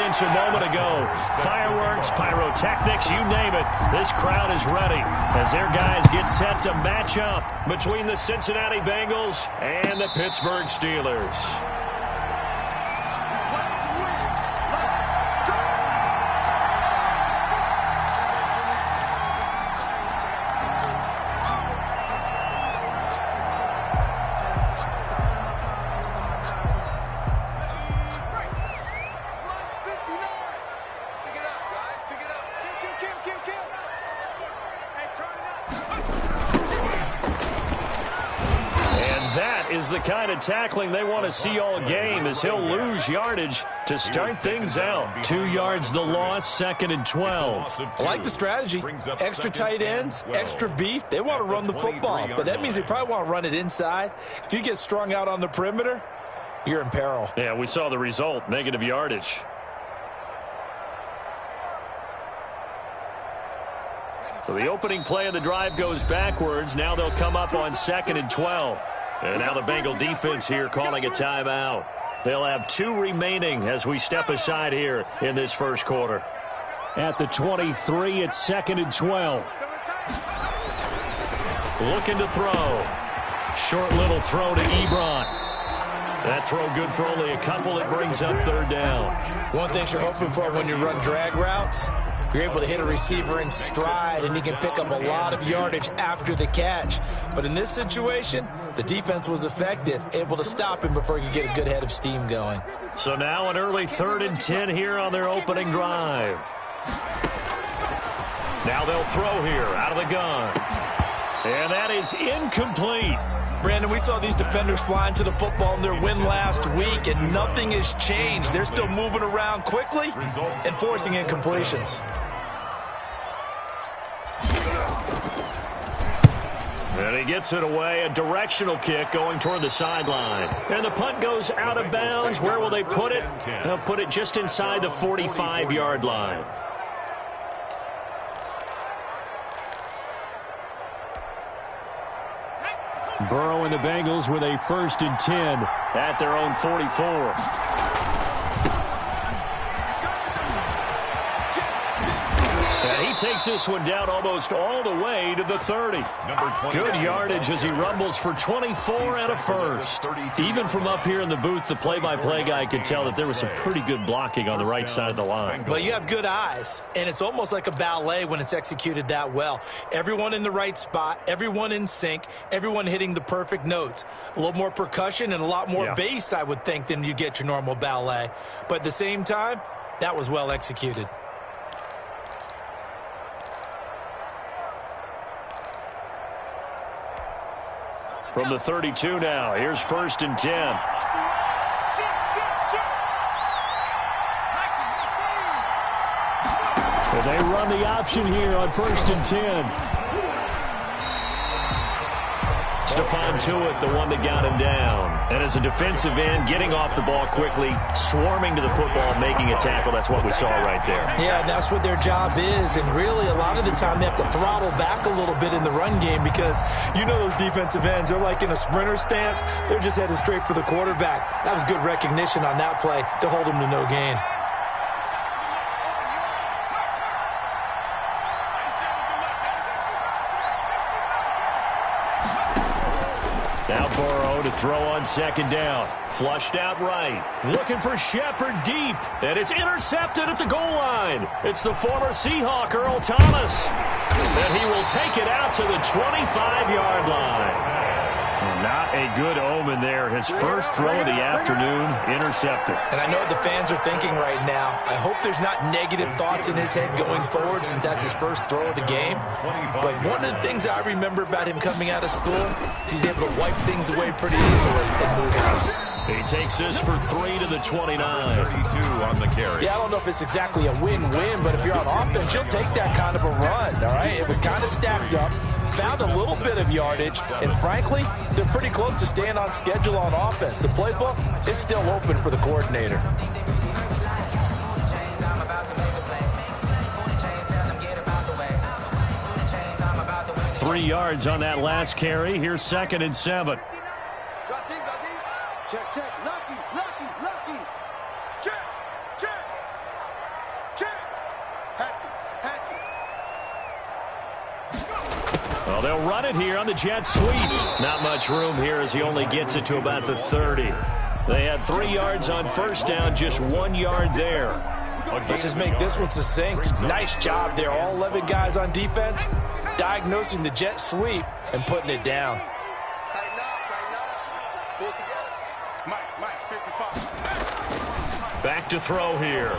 mentioned a moment ago. Fireworks, pyrotechnics, you name it. This crowd is ready as their guys get set to match up between the Cincinnati Bengals and the Pittsburgh Steelers. Is the kind of tackling they want to see all game as he'll lose yardage to start things out. 2 yards the loss, 2nd and 12. I like the strategy. Extra tight ends, extra beef. They want to run the football, but that means they probably want to run it inside. If you get strung out on the perimeter, you're in peril. Yeah, we saw the result, negative yardage. So the opening play of the drive goes backwards. Now they'll come up on 2nd and 12. And now the Bengal defense here calling a timeout. They'll have 2 remaining as we step aside here in this first quarter. At the 23, it's 2nd and 12. Looking to throw. Short little throw to Ebron. That throw good for only a couple. It brings up 3rd down. One thing you're hoping for when you run drag routes, you're able to hit a receiver in stride, and he can pick up a lot of yardage after the catch. But in this situation, the defense was effective, able to stop him before he could get a good head of steam going. So now an early 3rd and 10 here on their opening drive. Now they'll throw here out of the gun. And that is incomplete. Brandon, we saw these defenders flying to the football in their win last week, and nothing has changed. They're still moving around quickly and forcing incompletions. And he gets it away, a directional kick going toward the sideline. And the punt goes out of bounds. Where will they put it? They'll put it just inside the 45-yard line. Burrow and the Bengals with a 1st and 10 at their own 44. And he takes this one down almost all the way to the 30. Good yardage as he rumbles for 24 and a first. Even from up here in the booth, the play-by-play guy could tell that there was some pretty good blocking on the right side of the line. Well, you have good eyes, and it's almost like a ballet when it's executed that well. Everyone in the right spot, everyone in sync, everyone hitting the perfect notes. A little more percussion and a lot more bass, I would think, than you get your normal ballet. But at the same time, that was well executed. From the 32 now, here's 1st and 10. And they run the option here on 1st and 10. Stephon Tuitt, the one that got him down. And as a defensive end, getting off the ball quickly, swarming to the football, making a tackle. That's what we saw right there. Yeah, and that's what their job is. And really, a lot of the time, they have to throttle back a little bit in the run game because you know those defensive ends, they're like in a sprinter stance. They're just headed straight for the quarterback. That was good recognition on that play to hold him to no gain. Now Burrow to throw on 2nd down. Flushed out right. Looking for Shepard deep. And it's intercepted at the goal line. It's the former Seahawk, Earl Thomas. And he will take it out to the 25-yard line. Not a good omen there. His first throw of the afternoon, intercepted. And I know what the fans are thinking right now. I hope there's not negative thoughts in his head going forward since that's his first throw of the game. But one of the things I remember about him coming out of school is he's able to wipe things away pretty easily and move on. He takes this for 3 to the 29. 32 on the carry. Yeah, I don't know if it's exactly a win-win, but if you're on offense, you'll take that kind of a run, all right? It was kind of stacked up, found a little bit of yardage, and frankly, they're pretty close to staying on schedule on offense. The playbook is still open for the coordinator. Three yards on that last carry. Here's 2nd and 7. Check, check, lucky, lucky, lucky. Check, check. They'll run it here on the jet sweep. Not much room here as he only gets it to about the 30. They had 3 yards on first down, just 1 yard there. Let's just make this one succinct. Nice job there. All 11 guys on defense diagnosing the jet sweep and putting it down. Back to throw here.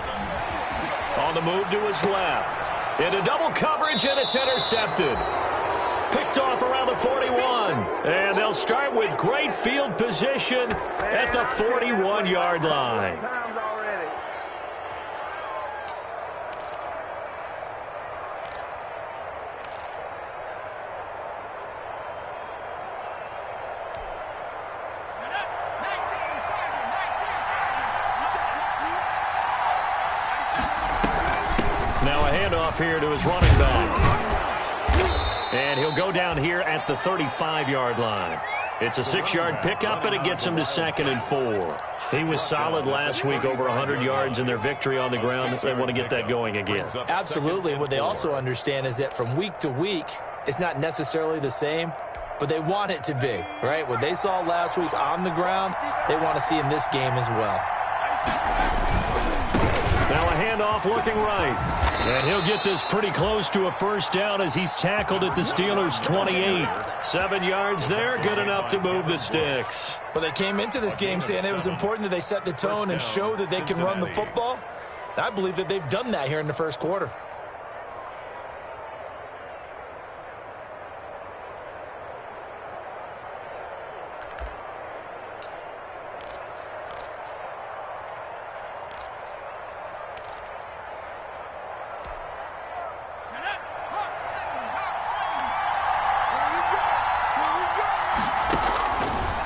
On the move to his left. Into double coverage, and it's intercepted. Picked off around the 41. And they'll start with great field position at the 41-yard line. Now a handoff here to his running back. And he'll go down here at the 35-yard line. It's a 6-yard pickup, and it gets him to 2nd and 4. He was solid last week, over 100 yards in their victory on the ground. They want to get that going again. Absolutely. What they also understand is that from week to week, it's not necessarily the same, but they want it to be, right? What they saw last week on the ground, they want to see in this game as well. Now a handoff looking right. And he'll get this pretty close to a first down as he's tackled at the Steelers' 28. 7 yards there, good enough to move the sticks. Well, they came into this game saying it was important that they set the tone and show that they can run the football. And I believe that they've done that here in the first quarter.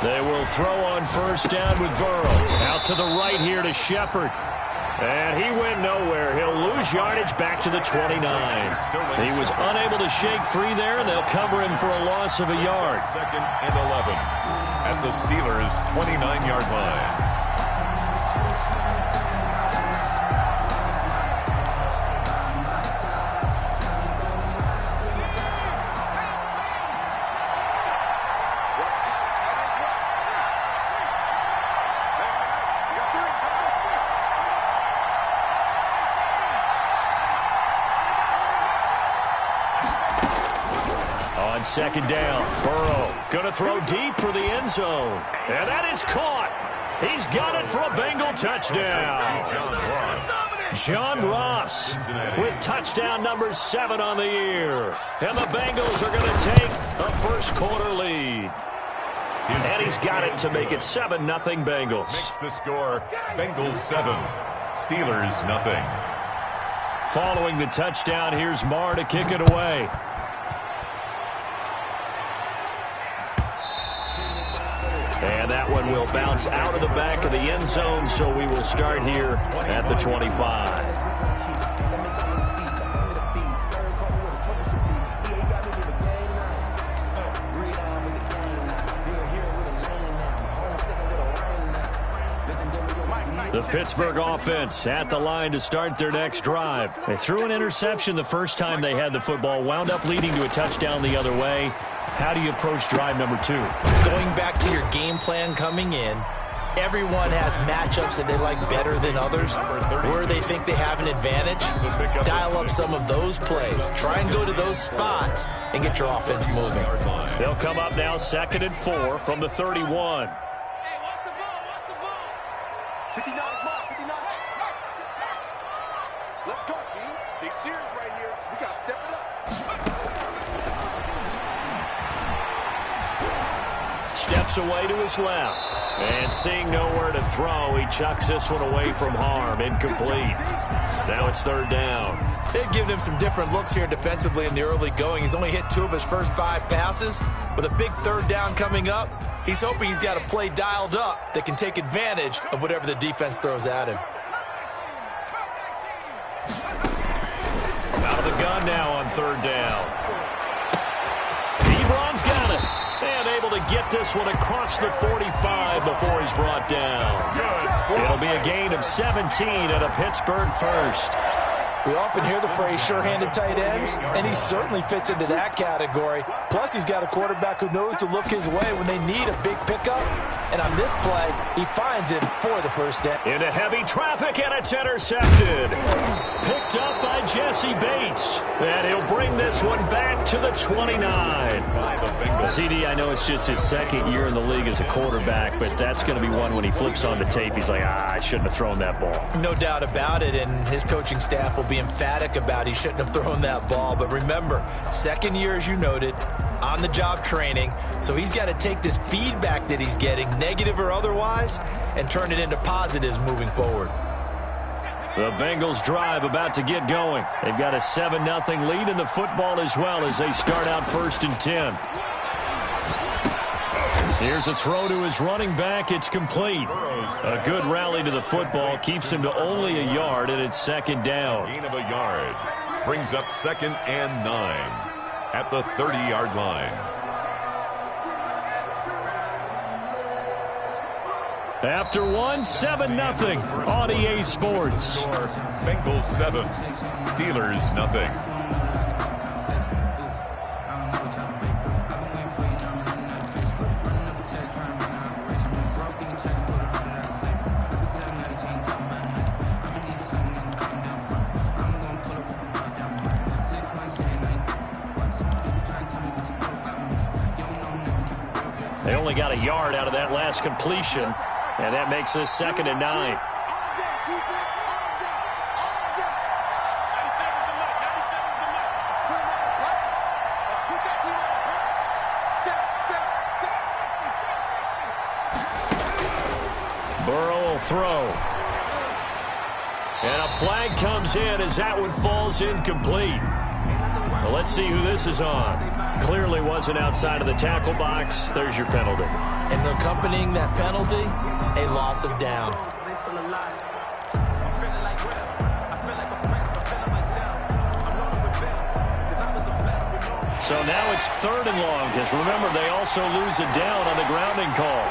They will throw on first down with Burrow. Out to the right here to Shepard. And he went nowhere. He'll lose yardage back to the 29. He was unable to shake free there, and they'll cover him for a loss of a yard. 2nd and 11 at the Steelers' 29-yard line. On 2nd down, Burrow going to throw deep for the end zone. And that is caught. He's got it for a Bengal touchdown. John Ross with touchdown number 7 on the year. And the Bengals are going to take a first quarter lead. And he's got it to make it 7-0 Bengals. Makes the score Bengals 7, Steelers 0. Following the touchdown, here's Marr to kick it away. And that one will bounce out of the back of the end zone, so we will start here at the 25. The Pittsburgh offense at the line to start their next drive. They threw an interception the first time they had the football, wound up leading to a touchdown the other way. How do you approach drive number 2? Going back to your game plan coming in, everyone has matchups that they like better than others, where they think they have an advantage. Dial up some of those plays. Try and go to those spots and get your offense moving. They'll come up now 2nd and 4 from the 31. Let's go, B. They serious right here, so we got to step it up. Steps away to his left. And seeing nowhere to throw, he chucks this one away from harm. Incomplete. Now it's 3rd down. They've given him some different looks here defensively in the early going. He's only hit 2 of his first 5 passes. With a big 3rd down coming up, he's hoping he's got a play dialed up that can take advantage of whatever the defense throws at him. Out of the gun now on 3rd down. Ebron's got it. And able to get this one across the 45 before he's brought down. It'll be a gain of 17 and a Pittsburgh first. We often hear the phrase sure-handed tight ends, and he certainly fits into that category. Plus, he's got a quarterback who knows to look his way when they need a big pickup. And on this play, he finds him for the first down. Into heavy traffic, and it's intercepted. Picked up by Jesse Bates. And he'll bring this one back to the 29. CD, I know it's just his second year in the league as a quarterback, but that's going to be one when he flips on the tape. He's like, I shouldn't have thrown that ball. No doubt about it, and his coaching staff will be emphatic about he shouldn't have thrown that ball. But remember, second year, as you noted, on-the-job training, so he's got to take this feedback that he's getting, negative or otherwise, and turn it into positives moving forward. The Bengals drive about to get going. They've got a 7-0 lead in the football as well as they start out 1st and 10. Here's a throw to his running back. It's complete. A good rally to the football. Keeps him to only a yard, and it's 2nd down. Gain of a yard. Brings up 2nd and 9 at the 30-yard line. After one, 7-0 on EA Sports. Bengals 7, Steelers nothing. They only got a yard out of that last completion, and that makes this 2nd and 9. Burrow will throw. And a flag comes in as that one falls incomplete. Well, let's see who this is on. Clearly wasn't outside of the tackle box. There's your penalty. And accompanying that penalty, a loss of down. So now it's 3rd and long, because remember, they also lose a down on the grounding call.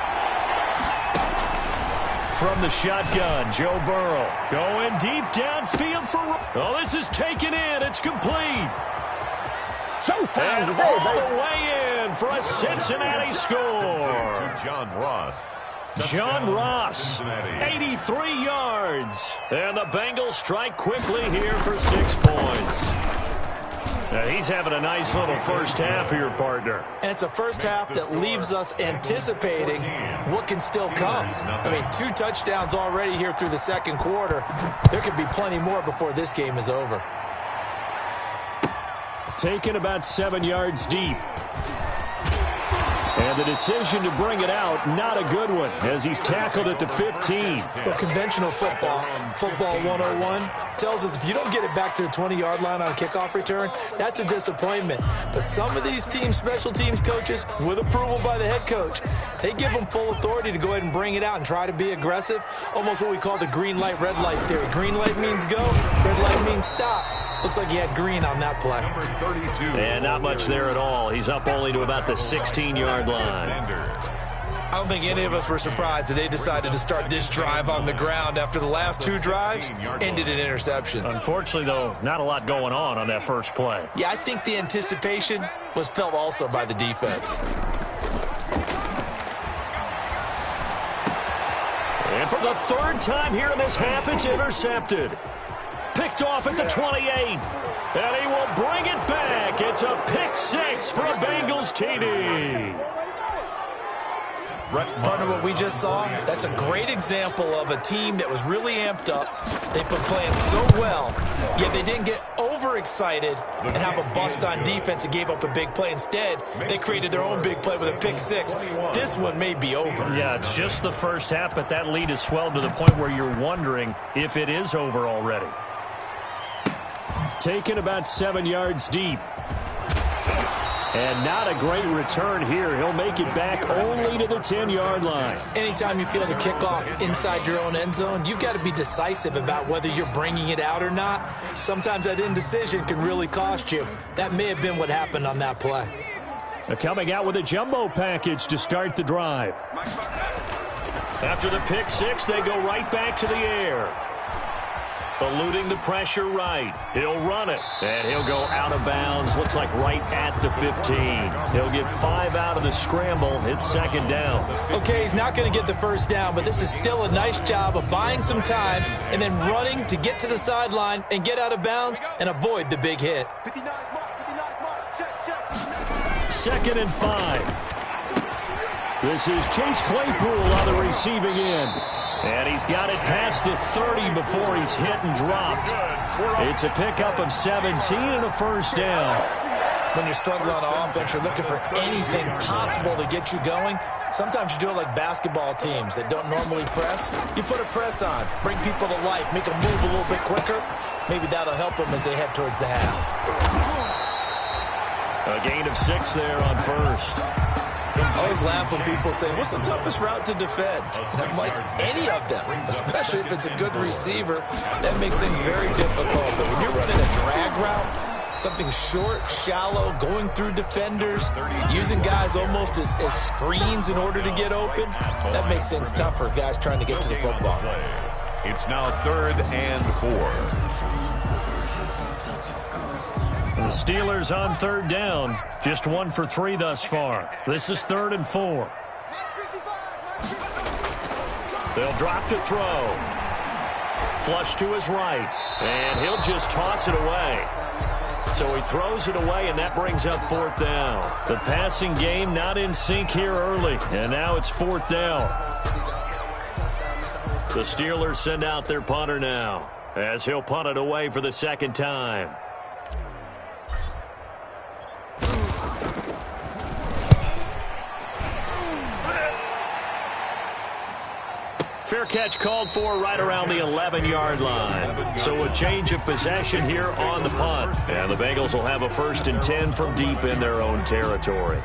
From the shotgun, Joe Burrow going deep downfield for... Oh, this is taken in. It's complete. Showtime and today, all baby. the way in for a Cincinnati score. John Ross. John Ross, 83 yards. And the Bengals strike quickly here for 6 points. Now, he's having a nice little first half here, partner. And it's a first half that leaves us anticipating what can still come. I mean, 2 touchdowns already here through the 2nd quarter. There could be plenty more before this game is over. Taken about 7 yards deep. And the decision to bring it out, not a good one, as he's tackled at the 15. Well, conventional football 101, tells us if you don't get it back to the 20-yard line on a kickoff return, that's a disappointment. But some of these team special teams coaches, with approval by the head coach, they give them full authority to go ahead and bring it out and try to be aggressive, almost what we call the green light, red light theory. Green light means go, red light means stop. Looks like he had green on that play. Number 32. And not much there at all. He's up only to about the 16-yard line. I don't think any of us were surprised that they decided to start this drive on the ground after the last 2 drives ended in interceptions. Unfortunately, though, not a lot going on that first play. Yeah, I think the anticipation was felt also by the defense. And for the 3rd time here in this half, it's intercepted. Picked off at the 28. And he will bring it back. It's a pick 6 for a Bengals TD. Partner, what we just saw, that's a great example of a team that was really amped up. They've been playing so well, yet they didn't get overexcited and have a bust on defense and gave up a big play. Instead, they created their own big play with a pick 6. This one may be over. Yeah, it's just the first half, but that lead has swelled to the point where you're wondering if it is over already. Taken about 7 yards deep. And not a great return here. He'll make it back only to the 10-yard line. Anytime you feel the kickoff inside your own end zone, you've got to be decisive about whether you're bringing it out or not. Sometimes that indecision can really cost you. That may have been what happened on that play. They're coming out with a jumbo package to start the drive. After the pick 6, they go right back to the air. Eluding the pressure right. He'll run it, and he'll go out of bounds. Looks like right at the 15. He'll get 5 out of the scramble. It's second down. Okay, he's not going to get the first down, but this is still a nice job of buying some time and then running to get to the sideline and get out of bounds and avoid the big hit. 59 mark, check. 2nd and 5. This is Chase Claypool on the receiving end. And he's got it past the 30 before he's hit and dropped. It's a pickup of 17 and a first down. When you're struggling on offense, you're looking for anything possible to get you going. Sometimes you do it like basketball teams that don't normally press. You put a press on, bring people to life, make them move a little bit quicker. Maybe that'll help them as they head towards the half. A gain of 6 there on first. I always laugh when people say, what's the toughest route to defend? And I'm like, any of them, especially if it's a good receiver. That makes things very difficult. But when you're running a drag route, something short, shallow, going through defenders, using guys almost as screens in order to get open, that makes things tougher, guys trying to get to the football. It's now 3rd and 4. The Steelers on 3rd down. Just 1 for 3 thus far. This is 3rd and 4. They'll drop to throw. Flush to his right. And he'll just toss it away. So he throws it away, and that brings up 4th down. The passing game not in sync here early. And now it's 4th down. The Steelers send out their punter now, as he'll punt it away for the 2nd time. Fair catch called for right around the 11-yard line. So a change of possession here on the punt. And the Bengals will have a 1st and 10 from deep in their own territory.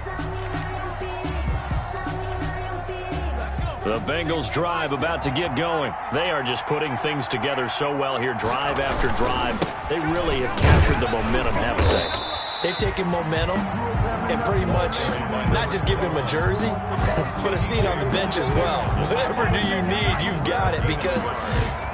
The Bengals drive about to get going. They are just putting things together so well here, drive after drive. They really have captured the momentum, haven't they? They've taken momentum and pretty much not just given him a jersey, but a seat on the bench as well. Whatever do you need, you've got it, because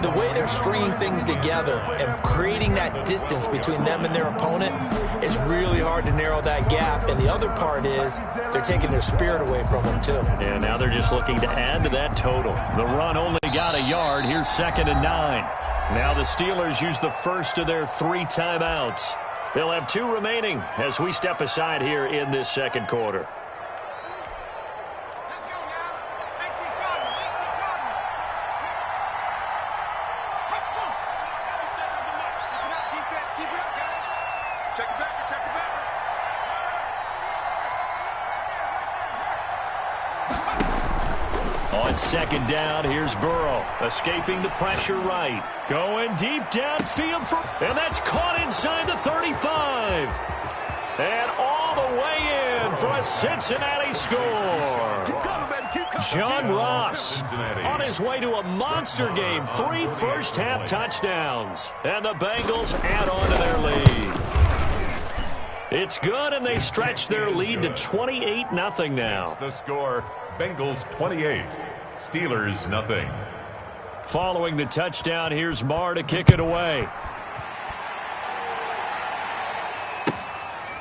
the way they're stringing things together and creating that distance between them and their opponent, it's really hard to narrow that gap. And the other part is they're taking their spirit away from them, too. And now they're just looking to add to that total. The run only got a yard. Here's 2nd and 9. Now the Steelers use the first of their 3 timeouts. They'll have 2 remaining as we step aside here in this 2nd quarter. On 2nd down, here's Burrow, escaping the pressure right. Going deep downfield, and that's caught inside the 35. And all the way in for a Cincinnati score. John Ross on his way to a monster game. 3 first-half touchdowns. And the Bengals add on to their lead. It's good, and they stretch their lead to 28-0 now. The score, Bengals 28, Steelers nothing. Following the touchdown, here's Marr to kick it away.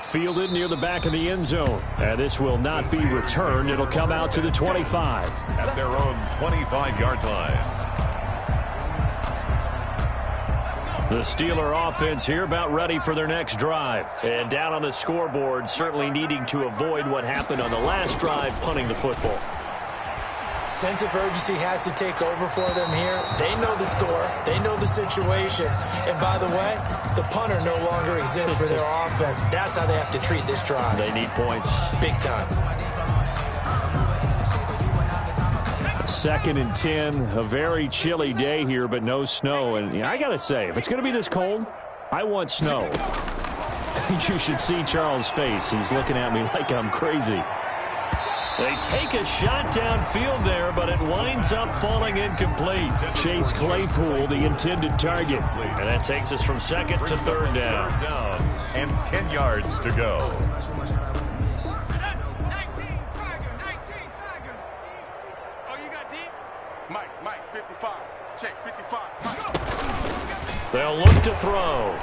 Fielded near the back of the end zone. And this will not be returned. It'll come out to the 25. At their own 25-yard line. The Steeler offense here about ready for their next drive. And down on the scoreboard, certainly needing to avoid what happened on the last drive, punting the football. Sense of urgency has to take over for them here. They know the score. They know the situation. And by the way, the punter no longer exists for their offense. That's how they have to treat this drive. They need points. Big time. 2nd and 10, a very chilly day here, but no snow. And I got to say, if it's going to be this cold, I want snow. You should see Charles' face. He's looking at me like I'm crazy. They take a shot downfield there, but it winds up falling incomplete. Chase Claypool, the intended target. And that takes us from 2nd to 3rd down. And 10 yards to go. They'll look to throw.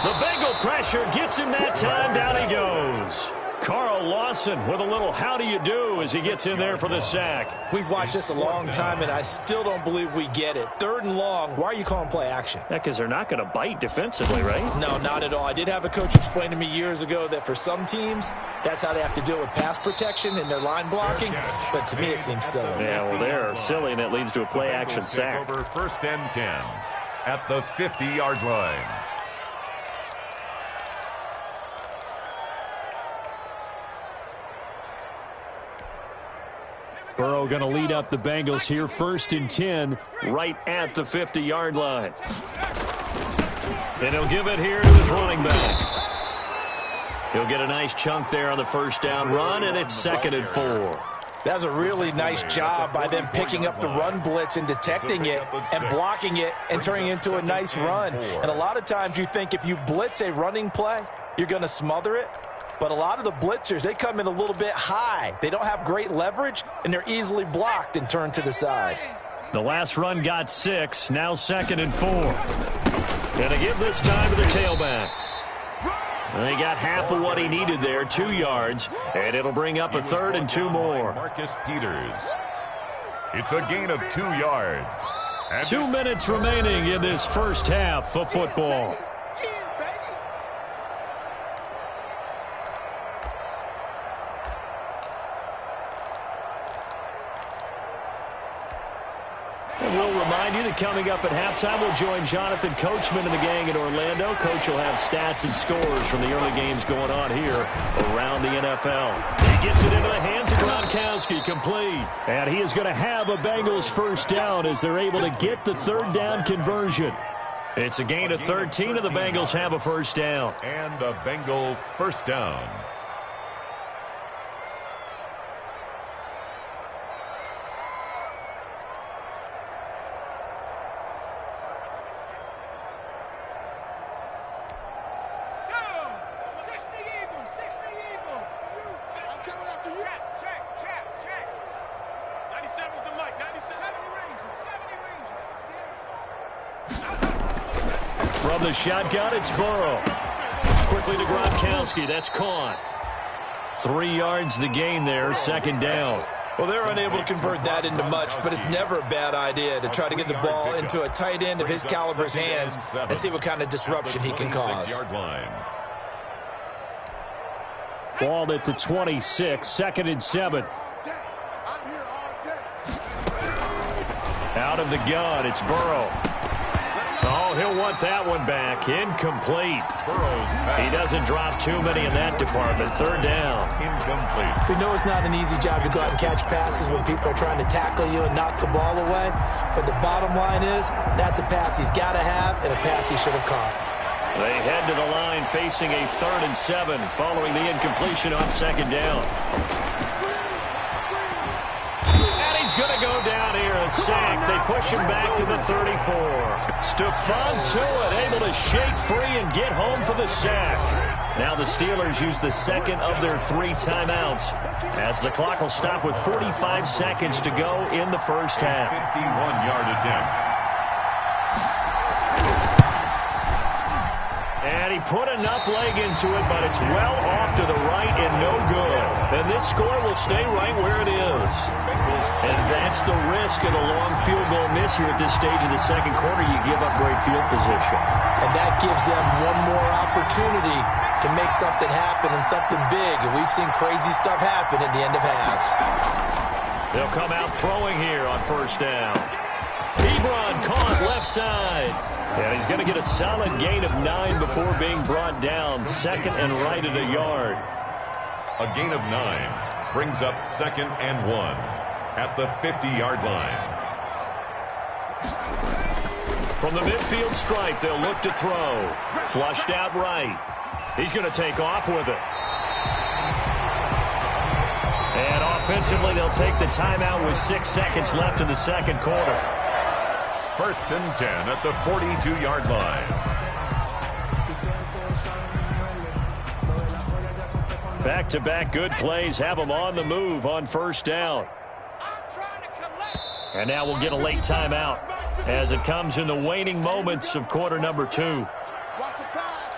The Bengal pressure gets him that time. Down he goes. Carl Lawson with a little how do you do as he gets in there for the sack. We've watched this a long time, and I still don't believe we get it. 3rd and long. Why are you calling play action? Yeah, because they're not going to bite defensively, right? No, not at all. I did have a coach explain to me years ago that for some teams, that's how they have to deal with pass protection and their line blocking. But to me, it seems silly. Yeah, well, they're silly, and it leads to a play action sack. Over 1st and 10 at the 50-yard line. Burrow going to lead up the Bengals here, 1st and 10, right at the 50-yard line. And he'll give it here to his running back. He'll get a nice chunk there on the 1st down run, and it's 2nd and 4. That was a really nice job by them picking up the run blitz and detecting it and blocking it and turning it into a nice run. And a lot of times you think if you blitz a running play, you're going to smother it. But a lot of the blitzers, they come in a little bit high. They don't have great leverage, and they're easily blocked and turned to the side. The last run got 6, now 2nd and 4. Going to give this time to the tailback. And he got half of what he needed there, 2 yards, and it'll bring up a 3rd and 2 more. Marcus Peters. It's a gain of 2 yards. And 2 minutes remaining in this first half of football. And we'll remind you that coming up at halftime, we'll join Jonathan Coachman and the gang in Orlando. Coach will have stats and scores from the early games going on here around the NFL. He gets it into the hands of Gronkowski, complete. And he is going to have a Bengals 1st down as they're able to get the 3rd down conversion. It's a gain of 13, and the Bengals have a 1st down. And a Bengal 1st down. From the shotgun, it's Burrow. Quickly to Gronkowski. That's caught. 3 yards the gain there, 2nd down. Well, they're unable to convert that into much, but it's never a bad idea to try to get the ball into a tight end of his caliber's hands and see what kind of disruption he can cause. Ball at the 26, 2nd and 7. Out of the gun, it's Burrow. Oh, he'll want that one back. Incomplete. He doesn't drop too many in that department. 3rd down. Incomplete. We know it's not an easy job to go out and catch passes when people are trying to tackle you and knock the ball away. But the bottom line is, that's a pass he's got to have and a pass he should have caught. They head to the line facing a 3rd and 7 following the incompletion on 2nd down. And he's going to go down here, a sack. They push him back to the 34. Stephon Tuitt able to shake free and get home for the sack. Now the Steelers use the 2nd of their 3 timeouts as the clock will stop with 45 seconds to go in the first half. 51-yard attempt. And he put enough leg into it, but it's well off to the right and no good. And this score will stay right where it is. And that's the risk of the long field goal miss here at this stage of the 2nd quarter. You give up great field position. And that gives them one more opportunity to make something happen and something big. And we've seen crazy stuff happen at the end of halves. They'll come out throwing here on 1st down. Ebron caught left side. And he's going to get a solid gain of 9 before being brought down. 2nd and right at a yard. A gain of 9 brings up 2nd and 1 at the 50-yard line. From the midfield stripe, they'll look to throw. Flushed out right. He's going to take off with it. And offensively, they'll take the timeout with 6 seconds left in the 2nd quarter. 1st and 10 at the 42-yard line. Back-to-back good plays have them on the move on 1st down. And now we'll get a late timeout. as it comes in the waning moments of quarter number 2. Watch the pass.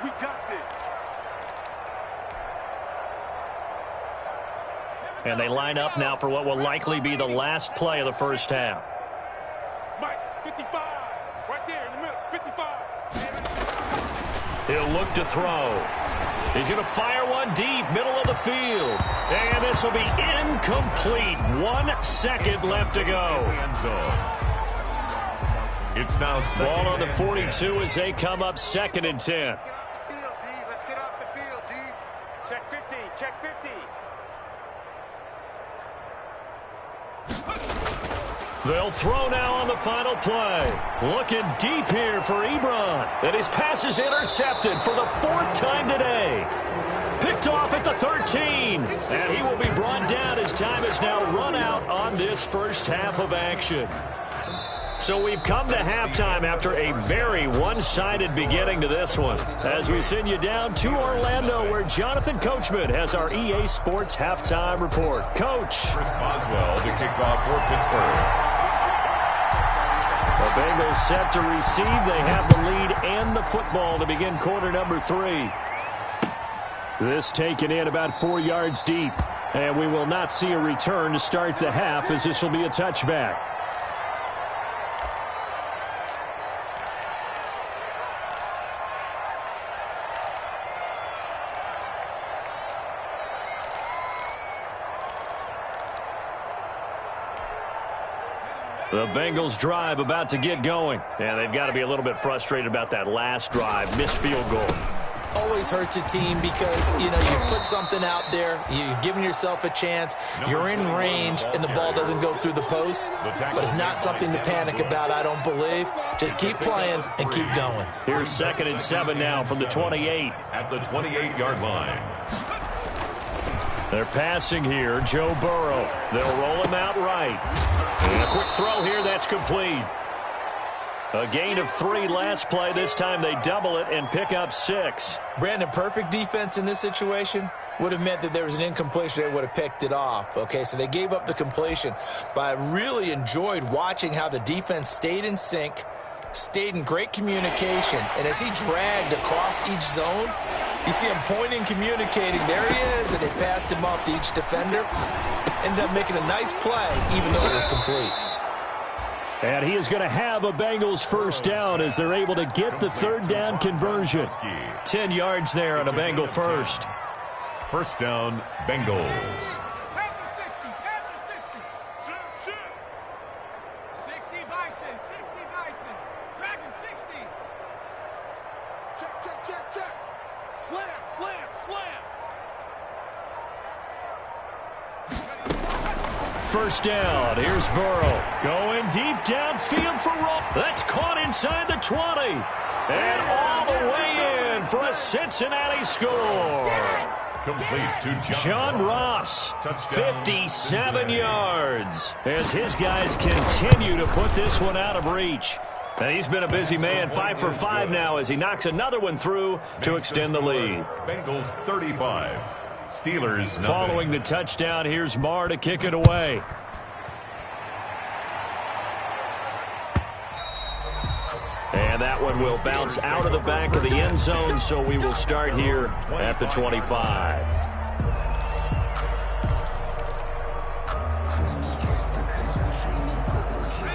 We got this. And they line up now for what will likely be the last play of the first half. Mike, 55. Right there in the middle. 55. He'll look to throw. He's going to fire one deep, middle of the field. And this will be incomplete. 1 second left to go. It's now ball on the 42 as they come up 2nd and 10. Let's get off the field, D. Check 50. Check 50. They'll throw now on the final play. Looking deep here for Ebron. And his pass is intercepted for the 4th time today. Picked off at the 13. And he will be brought down as time is now run out on this first half of action. So we've come to halftime after a very one-sided beginning to this one. As we send you down to Orlando, where Jonathan Coachman has our EA Sports halftime report. Coach. Chris Boswell to kick off for Pittsburgh. The Bengals set to receive. They have the lead and the football to begin quarter number 3. This taken in about 4 yards deep. And we will not see a return to start the half, as this will be a touchback. The Bengals drive about to get going. And they've got to be a little bit frustrated about that last drive. Missed field goal. Always hurts a team because, you put something out there. You're giving yourself a chance. You're in range, and the ball doesn't go through the post. But it's not something to panic about, I don't believe. Just keep playing and keep going. Here's 2nd and 7 now from the 28. At the 28-yard line. They're passing here. Joe Burrow. They'll roll him out right. And a quick throw here. That's complete. A gain of 3 last play. This time they double it and pick up 6. Brandon, perfect defense in this situation would have meant that there was an incompletion. They would have picked it off. Okay, so they gave up the completion. But I really enjoyed watching how the defense stayed in sync, stayed in great communication. And as he dragged across each zone, you see him pointing, communicating. There he is, and they passed him off to each defender. Ended up making a nice play, even though it was complete. And he is going to have a Bengals first down as they're able to get the 3rd down conversion. 10 yards there on a Bengal first. First down, Bengals. Panther 60, Panther 60. 60 Bison, 60 Bison. Dragon 60. Check, check, check, check. Slam, slam, slam. First down. Here's Burrow. Going deep downfield for Roll. That's caught inside the 20. And all the way in for a Cincinnati score. Complete to John Ross. 57 yards. As his guys continue to put this one out of reach. And he's been a busy man. 5 for 5 now as he knocks another one through to extend the lead. Bengals 35. Steelers nothing. Following the touchdown, here's Marr to kick it away. And that one will bounce out of the back of the end zone, so we will start here at the 25.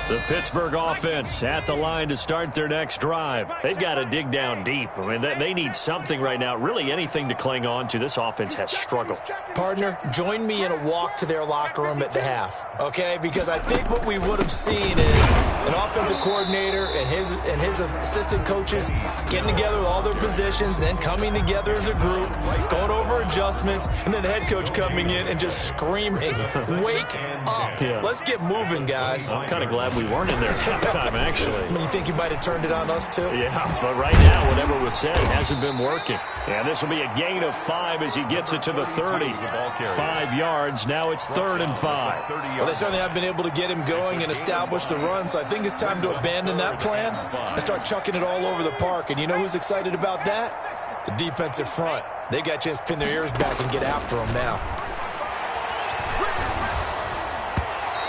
The Pittsburgh offense at the line to start their next drive. They've got to dig down deep. I mean, they need something right now, really anything to cling on to. This offense has struggled. Partner, join me in a walk to their locker room at the half, okay? Because I think what we would have seen is an offensive coordinator and his assistant coaches getting together with all their positions, then coming together as a group, going over adjustments, and then the head coach coming in and just screaming, wake up. Yeah. Let's get moving, guys. I'm kind of glad we weren't in there at halftime, actually. I mean, you think you might have turned it on us, too? Yeah, but right now, whatever was said hasn't been working. And this will be a gain of 5 as he gets it to the 30. 5 yards. Now it's 3rd and 5. Well, they certainly have been able to get him going and establish the run, so I think it's time to abandon that plan and start chucking it all over the park. And you know who's excited about that? The defensive front. They got a chance to pin their ears back and get after him now.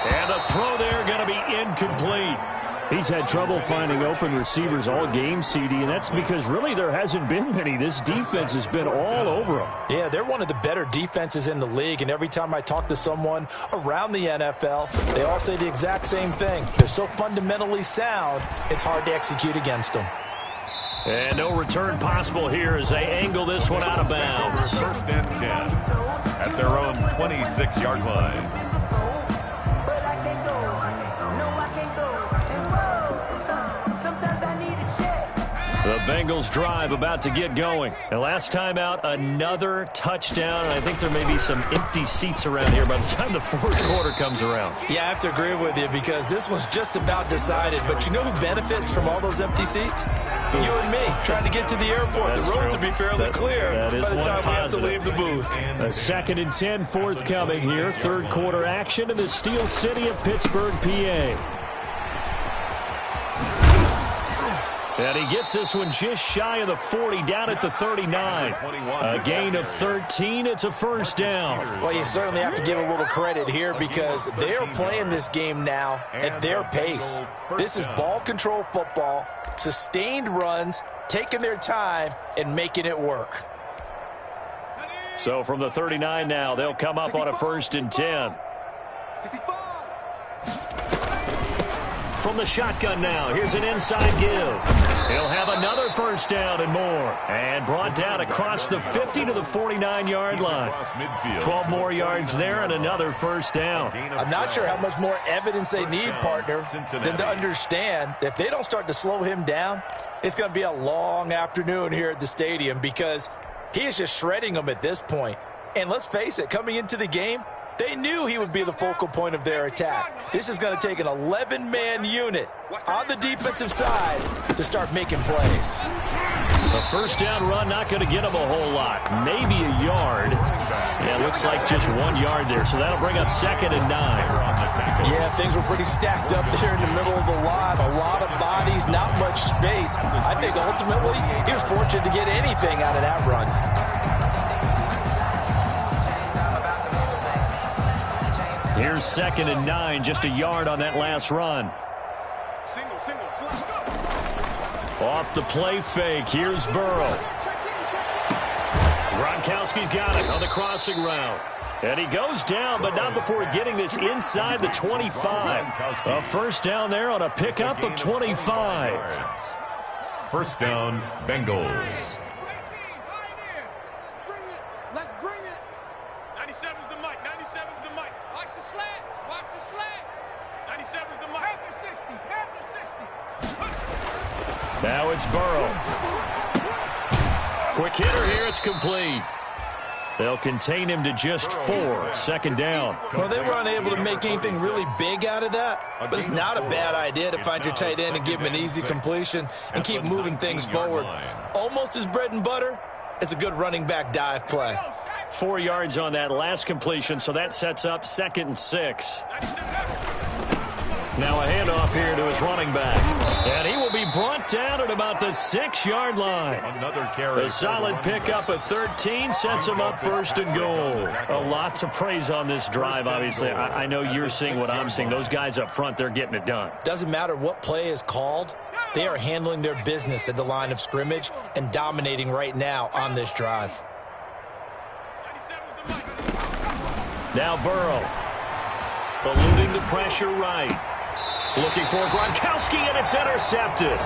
And throw there going to be incomplete. He's had trouble finding open receivers all game, CD, and that's because really there hasn't been many. This defense has been all over him. Yeah, they're one of the better defenses in the league, and every time I talk to someone around the NFL, they all say the exact same thing. They're so fundamentally sound, it's hard to execute against them. And no return possible here as they angle this one out of bounds. First and 10 at their own 26-yard line. The Bengals drive about to get going. And last time out, another touchdown. And I think there may be some empty seats around here by the time the fourth quarter comes around. Yeah, I have to agree with you because this one's just about decided. But you know who benefits from all those empty seats? You and me, trying to get to the airport. The roads will be fairly clear by the time we have to leave the booth. A 2nd and 10 forthcoming here. Third quarter action in the Steel City of Pittsburgh, PA. And he gets this one just shy of the 40, down at the 39. A gain of 13. It's a first down. Well, you certainly have to give a little credit here because they're playing this game now at their pace. This is ball control football, sustained runs, taking their time, and making it work. So from the 39 now, they'll come up on a 1st and 10. From the shotgun now, here's an inside give. He'll have another first down and more. And brought down across the 50 to the 49-yard line. 12 more yards there and another first down. I'm not sure how much more evidence they need, partner, than to understand that if they don't start to slow him down, it's going to be a long afternoon here at the stadium because he is just shredding them at this point. And let's face it, coming into the game, they knew he would be the focal point of their attack. This is going to take an 11-man unit on the defensive side to start making plays. The first down run not going to get him a whole lot. Maybe a yard. Yeah, it looks like just 1 yard there. So that'll bring up 2nd and 9. Yeah, things were pretty stacked up there in the middle of the lot. A lot of bodies, not much space. I think ultimately he was fortunate to get anything out of that run. Here's 2nd and 9, just a yard on that last run. Single, slap. Off the play fake, here's Burrow. Gronkowski's got it on the crossing route. And he goes down, but not before getting this inside the 25. A first down there on a pickup of 25. First down, Bengals. Let's bring it. 97's the mic. 97's the mic. Watch the slants. Watch the slant. 97's the mic. Head to 60. Head to 60. Now it's Burrow. Quick hitter here. It's complete. They'll contain him to just 4. 2nd down. Well, they were unable to make anything really big out of that, but it's not a bad idea to find your tight end and give him an easy completion and keep moving things forward. Almost as bread and butter as a good running back dive play. 4 yards on that last completion, so that sets up 2nd and 6. Now a handoff here to his running back. And he will be brought down at about the 6-yard line. Another carry. A solid pickup of 13 sets him up 1st and goal. A lot to praise on this drive, obviously. I know you're seeing what I'm seeing. Those guys up front, they're getting it done. Doesn't matter what play is called. They are handling their business at the line of scrimmage and dominating right now on this drive. Now Burrow. Eluding the pressure right. Looking for Gronkowski, and it's intercepted.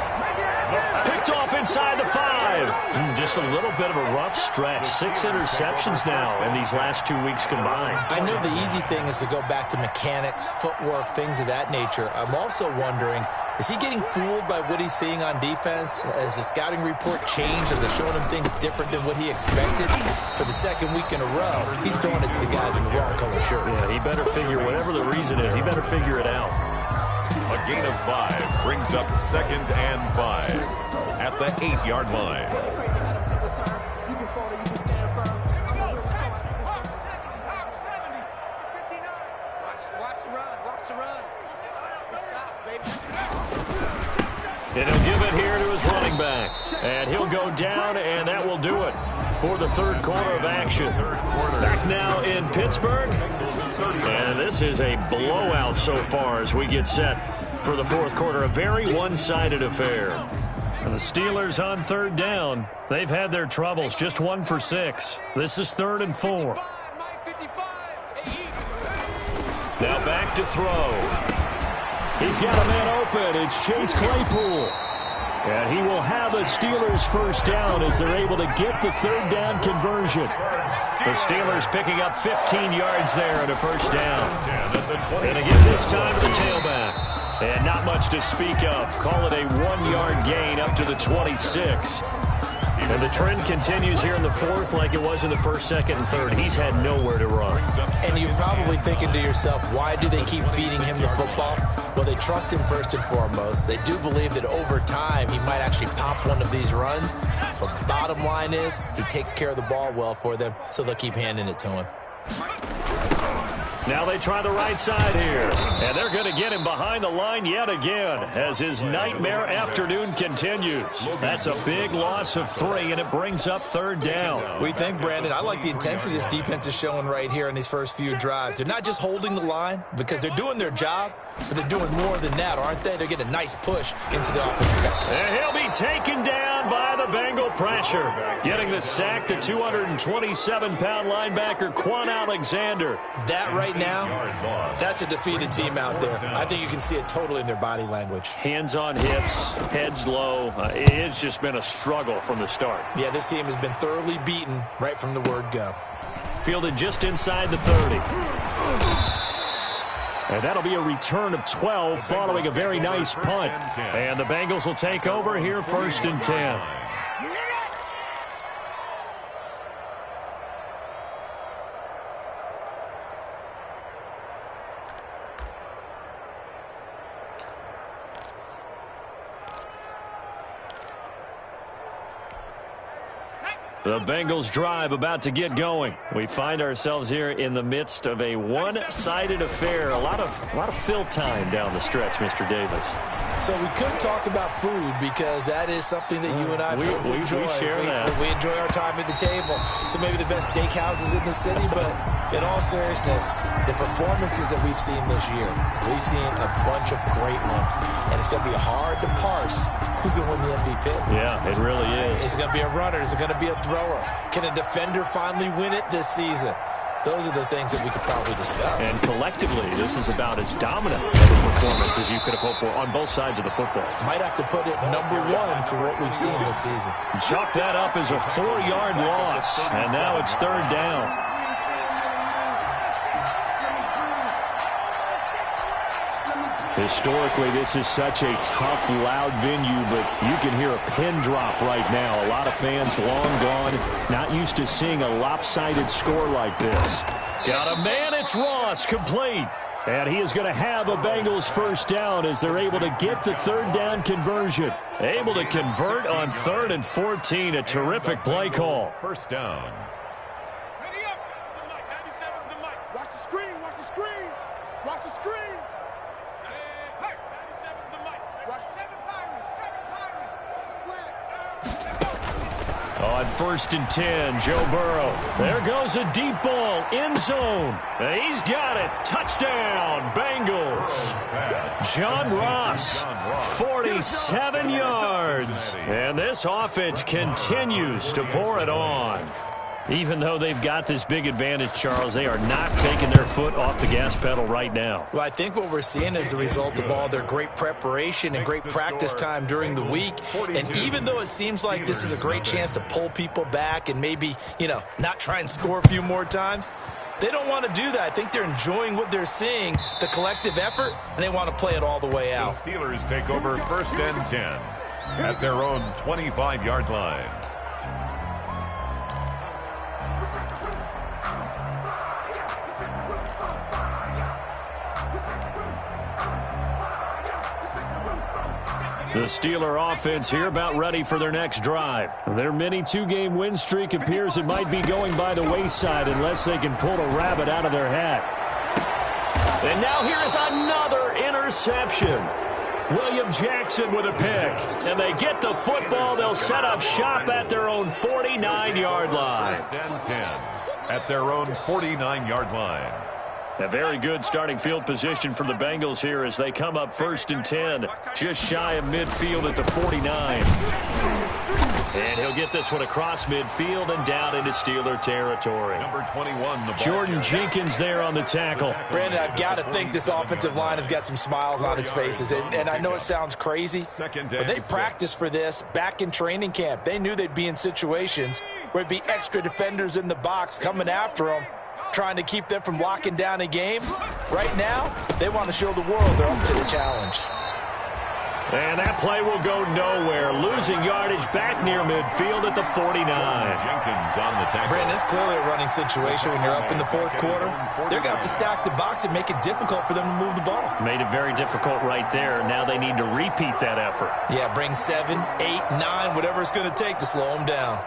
Picked off inside the 5. Just a little bit of a rough stretch. 6 interceptions now in these last 2 weeks combined. I know the easy thing is to go back to mechanics, footwork, things of that nature. I'm also wondering, is he getting fooled by what he's seeing on defense? Has the scouting report changed? Are they showing him things different than what he expected? For the 2nd week in a row, he's throwing it to the guys in the wrong color shirts. Yeah, he better figure, whatever the reason is, he better figure it out. A gain of 5 brings up 2nd and 5 at the 8-yard line. Watch the run. Watch the run. It's south, baby. And he'll give it here to his running back. And he'll go down, and that will do it for the third quarter of action. Back now in Pittsburgh. And this is a blowout so far as we get set for the fourth quarter. A very one-sided affair. And the Steelers on third down. They've had their troubles. Just 1 for 6. This is 3rd and 4. Now back to throw. He's got a man open. It's Chase Claypool. And he will have a Steelers first down as they're able to get the third down conversion. The Steelers picking up 15 yards there and a first down. And again this time to the tailback. And not much to speak of. Call it a 1-yard gain up to the 26. And the trend continues here in the fourth like it was in the first, second, and third. He's had nowhere to run. And you're probably thinking to yourself, why do they keep feeding him the football? Well, they trust him first and foremost. They do believe that over time he might actually pop one of these runs. But bottom line is he takes care of the ball well for them, so they'll keep handing it to him. Now they try the right side here. And they're going to get him behind the line yet again as his nightmare afternoon continues. That's a big loss of 3, and it brings up third down. We think, Brandon, I like the intensity this defense is showing right here in these first few drives. They're not just holding the line because they're doing their job, but they're doing more than that, aren't they? They're getting a nice push into the offensive back. And he'll be taken down by the Bengal pressure. Getting the sack, the 227-pound linebacker, Quan Alexander. That right now, that's a defeated team out there. I think you can see it totally in their body language. Hands on hips, heads low. It's just been a struggle from the start. Yeah, this team has been thoroughly beaten right from the word go. Fielded just inside the 30. And that'll be a return of 12 following a very nice punt. And the Bengals will take over here 1st and 10. The Bengals drive about to get going. We find ourselves here in the midst of a one-sided affair. A lot of fill time down the stretch, Mr. Davis. So we could talk about food because that is something that you and I enjoy. We share that. We enjoy our time at the table. So maybe the best steakhouses in the city, but in all seriousness, the performances that we've seen this year, we've seen a bunch of great ones, and it's going to be hard to parse who's going to win the MVP. Yeah, it really is. Is it going to be a runner? Is it going to be a thrower? Can a defender finally win it this season? Those are the things that we could probably discuss. And collectively, this is about as dominant of a performance as you could have hoped for on both sides of the football. Might have to put it number 1 for what we've seen this season. Chalk that up as a 4-yard loss, and now it's third down. Historically, this is such a tough, loud venue, but you can hear a pin drop right now. A lot of fans long gone, not used to seeing a lopsided score like this. Got a man, it's Ross, complete. And he is going to have a Bengals first down as they're able to get the third down conversion. Able to convert on 3rd and 14, a terrific play call. First down. Ready up. It's the mic. 97's the mic. Watch the screen. Watch the screen. Watch the screen. Hey, 97's the mic. Watch 7 Byron. 7 Byron. Watch the slant. On 1st and 10, Joe Burrow. There goes a deep ball, end zone. He's got it. Touchdown, Bengals. John Ross, 47 yards. And this offense continues to pour it on. Even though they've got this big advantage, Charles, they are not taking their foot off the gas pedal right now. Well, I think what we're seeing is the result of all their great preparation and great practice time during the week. And even though it seems like this is a great chance to pull people back and maybe, not try and score a few more times, they don't want to do that. I think they're enjoying what they're seeing, the collective effort, and they want to play it all the way out. The Steelers take over 1st and 10 at their own 25-yard line. The Steeler offense here about ready for their next drive. Their mini 2-game win streak appears it might be going by the wayside unless they can pull a rabbit out of their hat. And now here's another interception. William Jackson with a pick. And they get the football. They'll set up shop at their own 49-yard line. First and 10 at their own 49-yard line. A very good starting field position for the Bengals here as they come up 1st and 10, just shy of midfield at the 49. And he'll get this one across midfield and down into Steeler territory. Number 21, the Jordan Jenkins there on the tackle. Brandon, I've got to think this offensive line has got some smiles on its faces. And I know it sounds crazy, but they practiced for this back in training camp. They knew they'd be in situations where there'd be extra defenders in the box coming after them, trying to keep them from locking down a game. Right now, they want to show the world they're up to the challenge. And that play will go nowhere. Losing yardage back near midfield at the 49. Jenkins on the tackle. Brandon, it's clearly a running situation when you're up in the 4th quarter. They're going to have to stack the box and make it difficult for them to move the ball. Made it very difficult right there. Now they need to repeat that effort. Yeah, bring 7, 8, 9, whatever it's going to take to slow them down.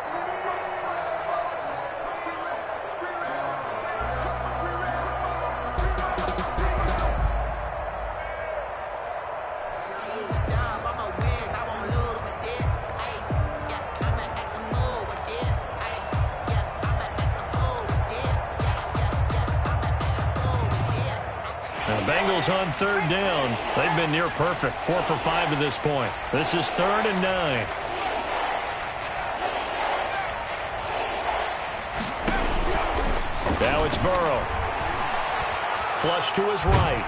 Bengals on 3rd down. They've been near perfect. 4 for 5 to this point. This is 3rd and 9. Now it's Burrow. Flush to his right.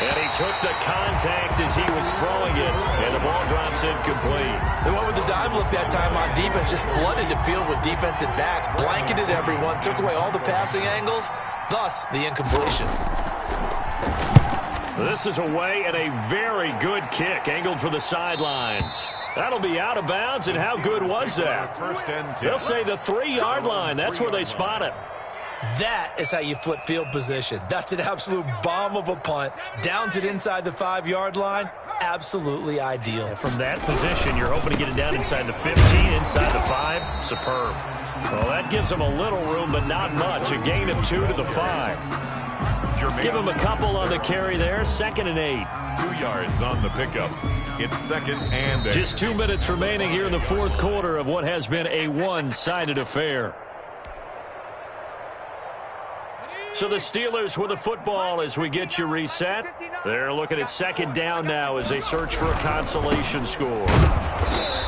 And he took the contact as he was throwing it. And the ball drops incomplete. They went with the dime look that time on defense. Just flooded the field with defensive backs. Blanketed everyone. Took away all the passing angles. Thus, the incompletion. This is away and a very good kick angled for the sidelines. That'll be out of bounds, and how good was that? First and 10. They'll say the 3-yard line. That's where they spot it. That is how you flip field position. That's an absolute bomb of a punt. Downs it inside the 5-yard line. Absolutely ideal. And from that position, you're hoping to get it down inside the 15, inside the 5. Superb. Well, that gives them a little room, but not much. A gain of 2 to the 5. Give him a couple on the carry there. 2nd and 8. 2 yards on the pickup. It's 2nd and 8. Just 2 minutes remaining here in the 4th quarter of what has been a one-sided affair. So the Steelers with the football as we get you reset. They're looking at 2nd down now as they search for a consolation score.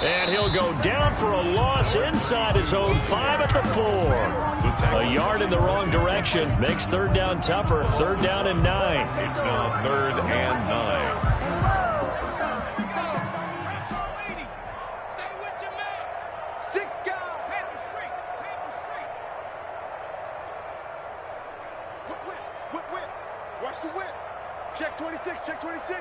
And he'll go down for a loss inside his own 5 at the 4. A yard in the wrong direction makes 3rd down tougher. 3rd down and 9. It's now 3rd and 9. Watch the whip. Check 26, check 26.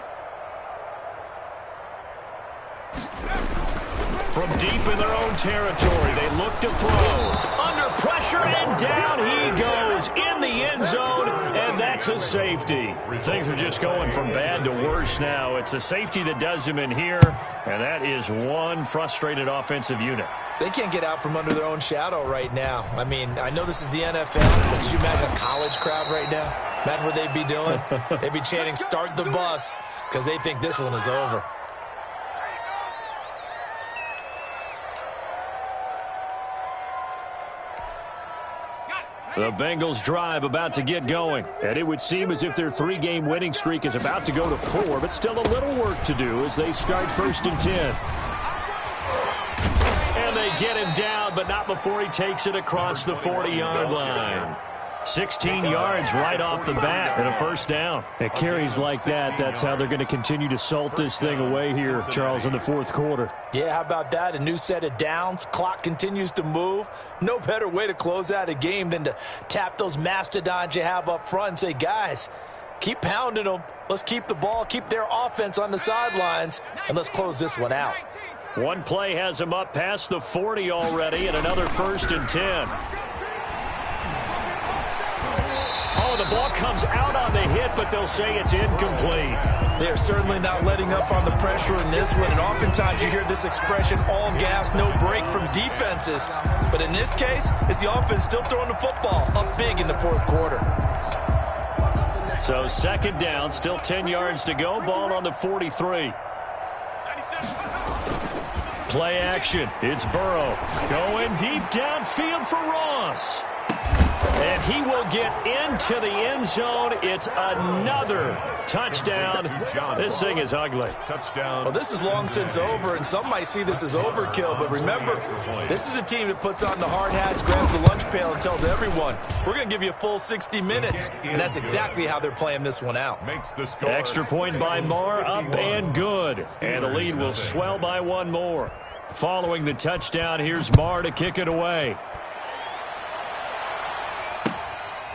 From deep in their own territory, they look to throw. Under pressure, and down he goes in the end zone, and that's a safety. Things are just going from bad to worse now. It's a safety that does him in here, and that is one frustrated offensive unit. They can't get out from under their own shadow right now. I mean, I know this is the NFL, but could you imagine a college crowd right now? Imagine what they'd be doing. They'd be chanting, "Start the bus," because they think this one is over. The Bengals drive about to get going. And it would seem as if their 3-game winning streak is about to go to 4, but still a little work to do as they start 1st and 10. And they get him down, but not before he takes it across the 40-yard line. 16 yards right off the bat and a 1st down. At carries like that, that's how they're going to continue to salt this thing away here, Charles, in the 4th quarter. Yeah, how about that? A new set of downs. Clock continues to move. No better way to close out a game than to tap those mastodons you have up front and say, guys, keep pounding them. Let's keep the ball, keep their offense on the sidelines, and let's close this one out. One play has him up past the 40 already, and another 1st and 10. Oh, the ball comes out on the hit, but they'll say it's incomplete. They're certainly not letting up on the pressure in this one, and oftentimes you hear this expression, all gas, no break from defenses. But in this case, it's the offense still throwing the football up big in the 4th quarter. So 2nd down, still 10 yards to go, ball on the 43. Play action. It's Burrow going deep downfield for Ross. And he will get into the end zone. It's another touchdown. This thing is ugly. Touchdown. Well, this is long since over, and some might see this as overkill. But remember, this is a team that puts on the hard hats, grabs the lunch pail, and tells everyone, we're going to give you a full 60 minutes. And that's exactly how they're playing this one out. Makes the score. Extra point by Marr, up and good. And the lead will swell by one more. Following the touchdown, here's Marr to kick it away.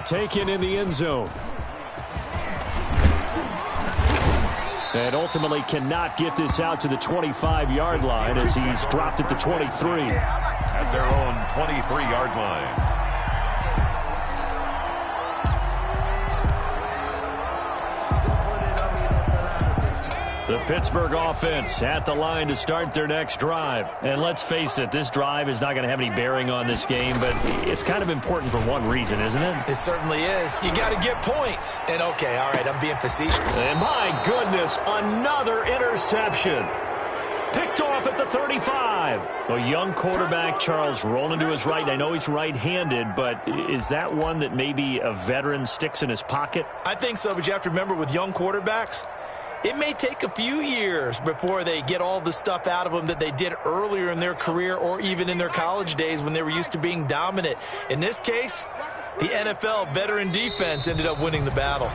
Taken in the end zone. And ultimately cannot get this out to the 25-yard line as he's dropped at the 23. At their own 23-yard line. The Pittsburgh offense at the line to start their next drive. And let's face it, this drive is not going to have any bearing on this game, but it's kind of important for one reason, isn't it? It certainly is. You got to get points. And, okay, all right, I'm being facetious. And my goodness, another interception. Picked off at the 35. A young quarterback, Charles, rolling to his right. I know he's right-handed, but is that one that maybe a veteran sticks in his pocket? I think so, but you have to remember with young quarterbacks, it may take a few years before they get all the stuff out of them that they did earlier in their career or even in their college days when they were used to being dominant. In this case, the NFL veteran defense ended up winning the battle.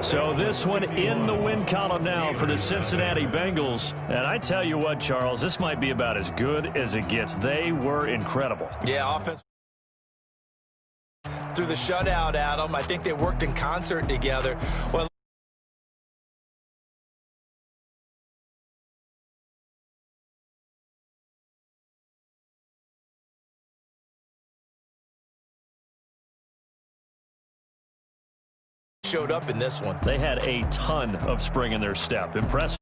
So this one in the win column now for the Cincinnati Bengals. And I tell you what, Charles, this might be about as good as it gets. They were incredible. Yeah, offense. Through the shutout, Adam, I think they worked in concert together. Well, showed up in this one. They had a ton of spring in their step. Impressive.